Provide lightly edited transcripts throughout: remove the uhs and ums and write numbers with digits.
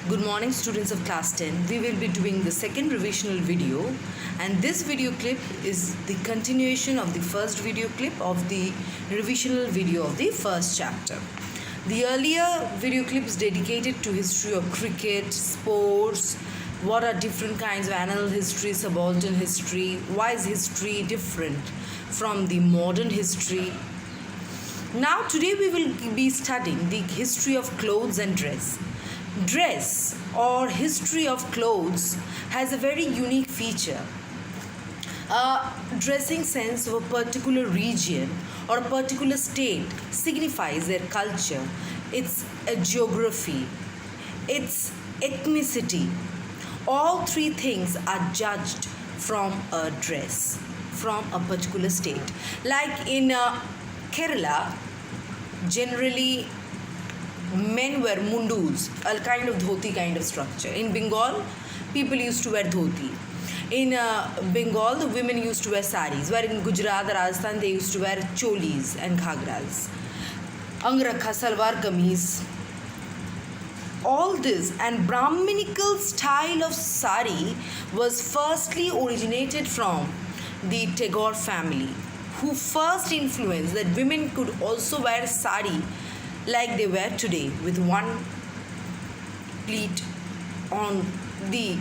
Good morning, students of class 10. We will be doing the second revisional video, and this video clip is the continuation of the first video clip of the revisional video of the first chapter. The earlier video clip is dedicated to history of cricket, sports, what are different kinds of annal history, subaltern history, why is history different from the modern history. Now today we will be studying the history of clothes and dress. Dress or history of clothes has a very unique feature. A dressing sense of a particular region or a particular state signifies their culture, its geography, its ethnicity. All three things are judged from a dress, from a particular state. Like in Kerala, generally men wear mundus, a kind of dhoti kind of structure. In Bengal, people used to wear dhoti. In Bengal, the women used to wear saris, where in Gujarat, Rajasthan, they used to wear cholis and ghagras. Angrakha, salwar kameez. All this and Brahminical style of sari was firstly originated from the Tagore family, who first influenced that women could also wear sari like they wear today, with one pleat on the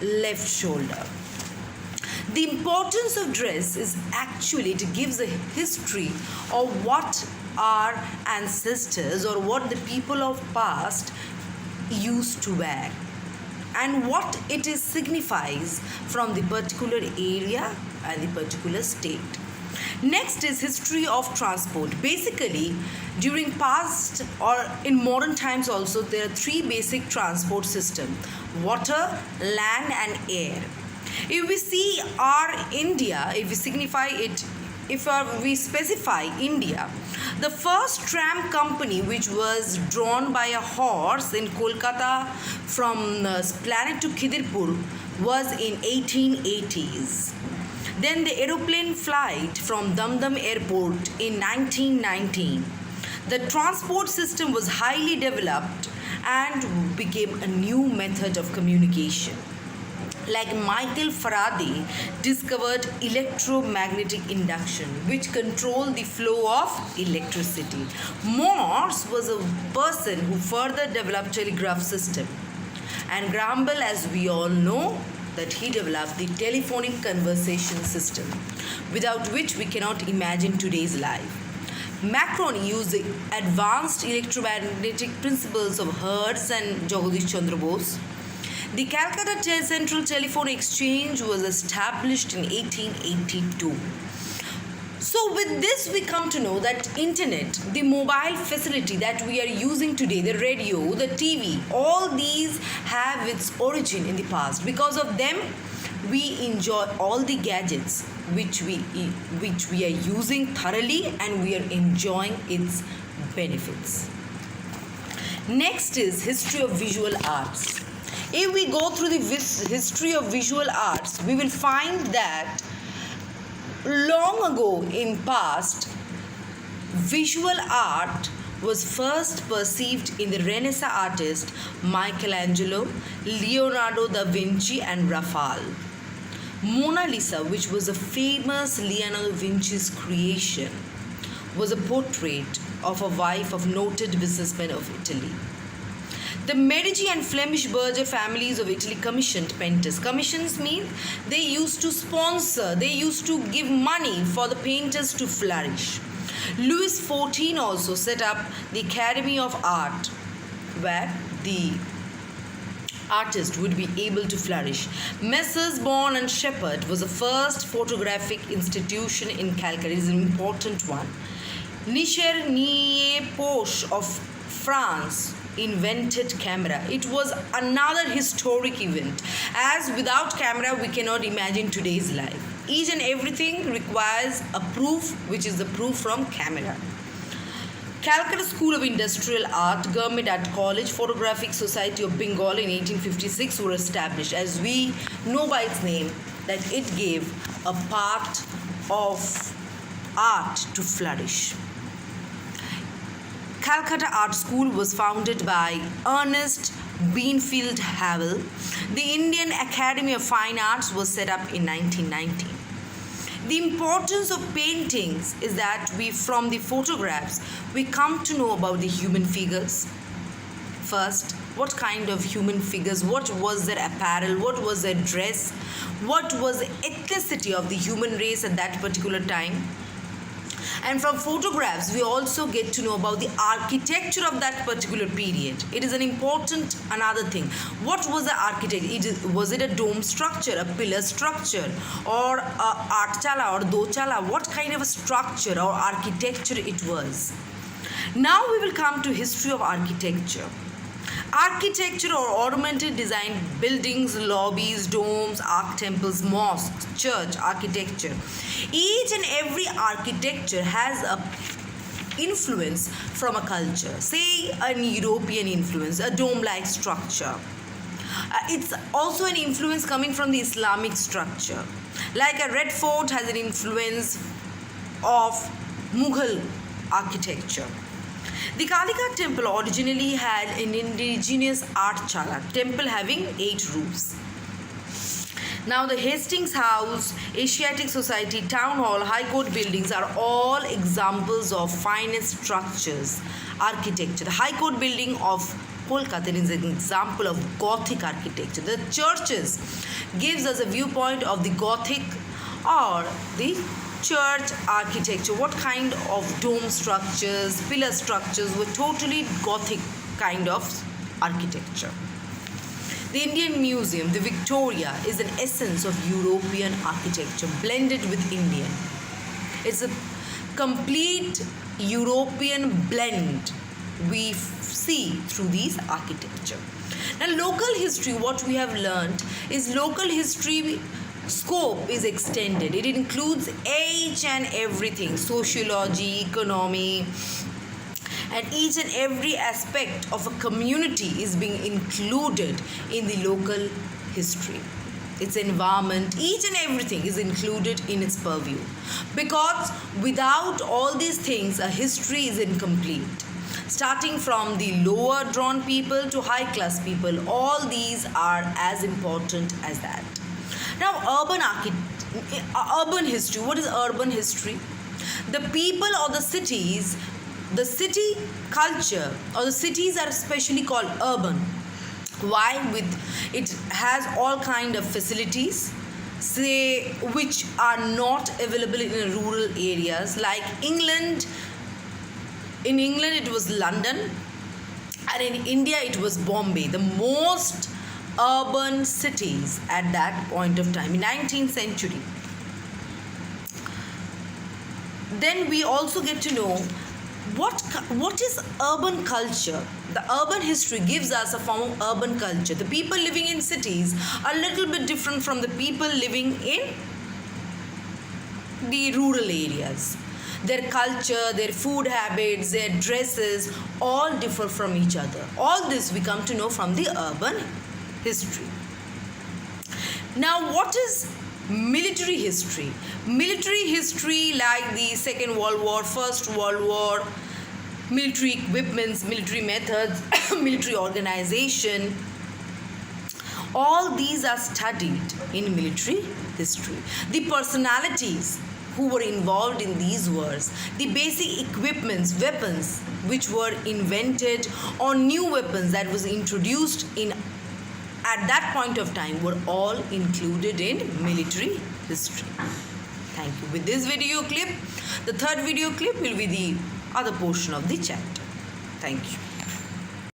left shoulder. The importance of dress is actually to give a history of what our ancestors or what the people of past used to wear and what it is signifies from the particular area and the particular state. Next is history of transport. Basically, during past or in modern times also, there are three basic transport systems: water, land and air. If we see our India, if we signify it, if we specify India, the first tram company which was drawn by a horse in Kolkata from Planet to Khidirpur was in 1880s. Then the aeroplane flight from Dum Airport in 1919. The transport system was highly developed and became a new method of communication. Like Michael Faraday discovered electromagnetic induction, which controlled the flow of electricity. Morse was a person who further developed telegraph system. And Graham Bell, as we all know, that he developed the telephonic conversation system, without which we cannot imagine today's life. Marconi used the advanced electromagnetic principles of Hertz and Jagadish Chandra Bose. The Calcutta Central Telephone Exchange was established in 1882. So with this we come to know that internet, the mobile facility that we are using today, the radio, the TV, all these have its origin in the past. Because of them, we enjoy all the gadgets which we are using thoroughly and we are enjoying its benefits. Next is history of visual arts. If we go through the history of visual arts, we will find that long ago in past, visual art was first perceived in the Renaissance artists Michelangelo, Leonardo da Vinci and Raphael. Mona Lisa, which was a famous Leonardo da Vinci's creation, was a portrait of a wife of noted businessman of Italy. The Medici and Flemish Berger families of Italy commissioned painters. Commissions mean they used to sponsor, they used to give money for the painters to flourish. Louis XIV also set up the Academy of Art, where the artist would be able to flourish. Messrs. Bourne and Shepherd was the first photographic institution in Calcutta. It is an important one. Nicher Poche of France invented camera. It was another historic event, as without camera we cannot imagine today's life. Each and everything requires a proof, which is the proof from camera. Calcutta School of Industrial Art, Government Art College, Photographic Society of Bengal in 1856 were established. As we know by its name that it gave a part of art to flourish. Calcutta Art School was founded by Ernest Beanfield Havel. The Indian Academy of Fine Arts was set up in 1919. The importance of paintings is that from the photographs, we come to know about the human figures. First, what kind of human figures, what was their apparel, what was their dress, what was the ethnicity of the human race at that particular time. And from photographs, we also get to know about the architecture of that particular period. It is an important another thing. What was the architecture? Was it a dome structure, a pillar structure, or a achtchala or dochala? What kind of a structure or architecture it was? Now we will come to history of architecture. Architecture or ornamented design buildings, lobbies, domes, arch temples, mosques, church architecture. Each and every architecture has a influence from a culture. Say an European influence, a dome-like structure. It's also an influence coming from the Islamic structure. Like a Red Fort has an influence of Mughal architecture. The Kalika temple originally had an indigenous achtchala, temple having 8 roofs. Now the Hastings House, Asiatic Society, Town Hall, High Court buildings are all examples of finest structures, architecture. The High Court building of Kolkata is an example of Gothic architecture. The churches gives us a viewpoint of the Gothic or the church architecture. What kind of dome structures, pillar structures were totally Gothic kind of architecture. The Indian Museum, the Victoria, is an essence of European architecture blended with Indian. It's a complete European blend we see through these architecture. Now local history, what we have learned is local history scope is extended. It includes each and everything, sociology, economy, and each and every aspect of a community is being included in the local history. Its environment, each and everything is included in its purview. Because without all these things, a history is incomplete. Starting from the lower drawn people to high class people, all these are as important as that. Now, urban history. What is urban history? The people or the cities, the city culture or the cities are especially called urban. Why? It has all kind of facilities, say, which are not available in rural areas. Like England. In England, it was London, and in India, it was Bombay. The most urban cities at that point of time in 19th century. Then we also get to know what is urban culture. The urban history gives us a form of urban culture. The people living in cities are a little bit different from the people living in the rural areas. Their culture, their food habits, their dresses all differ from each other. All this we come to know from the urban history. Now, what is military history? Military history, like the Second World War, First World War, military equipments, military methods, military organization, all these are studied in military history. The personalities who were involved in these wars, the basic equipments, weapons which were invented, or new weapons that was introduced in at that point of time were all included in military history. Thank you. With this video clip, the third video clip will be the other portion of the chapter. Thank you.